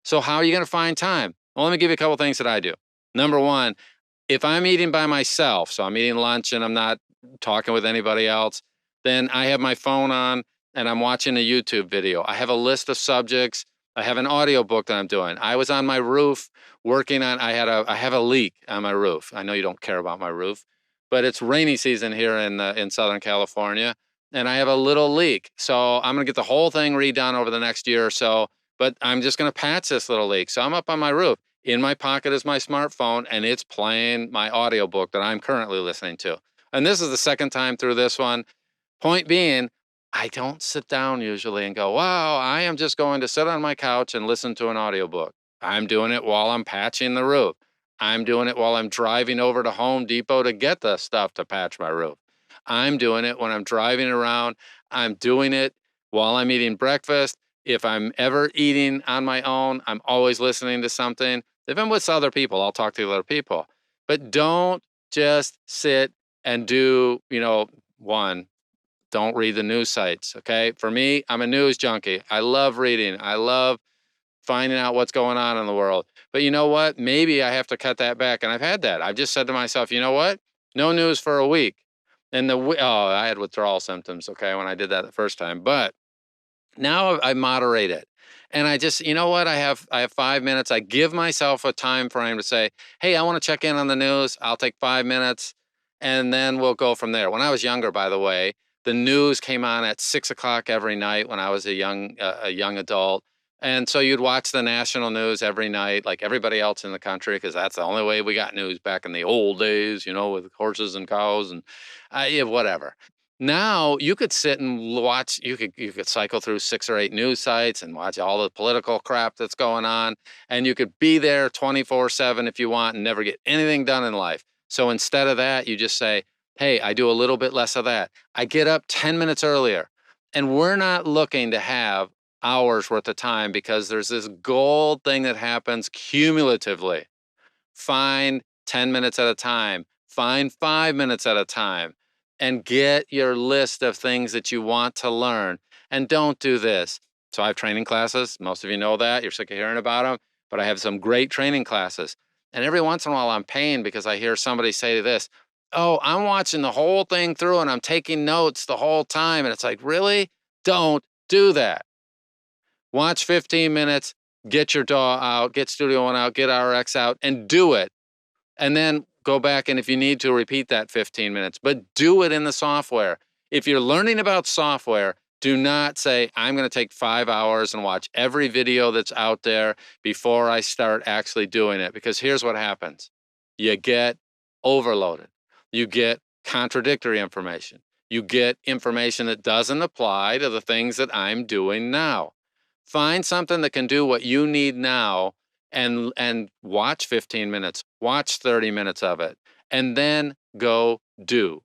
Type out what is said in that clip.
So how are you going to find time? Well, let me give you a couple things that I do. Number one, if I'm eating by myself, so I'm eating lunch and I'm not talking with anybody else, then I have my phone on and I'm watching a YouTube video. I have a list of subjects. I have an audio book that I'm doing. I was on my roof working on, I have a leak on my roof. I know you don't care about my roof, but it's rainy season here in Southern California, and I have a little leak. So I'm going to get the whole thing redone over the next year or so, but I'm just going to patch this little leak. So I'm up on my roof. In my pocket is my smartphone, and it's playing my audiobook that I'm currently listening to. And this is the second time through this one. Point being, I don't sit down usually and go, wow, I am just going to sit on my couch and listen to an audiobook. I'm doing it while I'm patching the roof. I'm doing it while I'm driving over to Home Depot to get the stuff to patch my roof. I'm doing it when I'm driving around. I'm doing it while I'm eating breakfast. If I'm ever eating on my own, I'm always listening to something. If I'm with other people, I'll talk to other people. But don't just sit and do, one, don't read the news sites. Okay. For me, I'm a news junkie. I love reading. I love finding out what's going on in the world. But you know what? Maybe I have to cut that back. And I've had that. I've just said to myself, you know what? No news for a week. And I had withdrawal symptoms. Okay. When I did that the first time, but now I moderate it. And I just, you know what? I have 5 minutes. I give myself a time frame to say, hey, I want to check in on the news. I'll take 5 minutes and then we'll go from there. When I was younger, by the way, the news came on at 6 o'clock every night when I was a young adult. And so you'd watch the national news every night, like everybody else in the country, because that's the only way we got news back in the old days, with horses and cows and yeah, whatever. Now you could sit and watch, you could cycle through 6 or 8 news sites and watch all the political crap that's going on. And you could be there 24/7 if you want and never get anything done in life. So instead of that, you just say, hey, I do a little bit less of that. I get up 10 minutes earlier. And we're not looking to have hours worth of time because there's this gold thing that happens cumulatively. Find 10 minutes at a time, find 5 minutes at a time, and get your list of things that you want to learn. And don't do this. So I have training classes. Most of you know that. You're sick of hearing about them, but I have some great training classes. And every once in a while I'm paying because I hear somebody say to this, oh, I'm watching the whole thing through and I'm taking notes the whole time. And it's like, really? Don't do that. Watch 15 minutes, get your DAW out, get Studio One out, get RX out, and do it. And then go back and if you need to repeat that 15 minutes, but do it in the software. If you're learning about software, do not say, I'm going to take 5 hours and watch every video that's out there before I start actually doing it. Because here's what happens. You get overloaded. You get contradictory information. You get information that doesn't apply to the things that I'm doing now. Find something that can do what you need now and watch 15 minutes, watch 30 minutes of it, and then go do.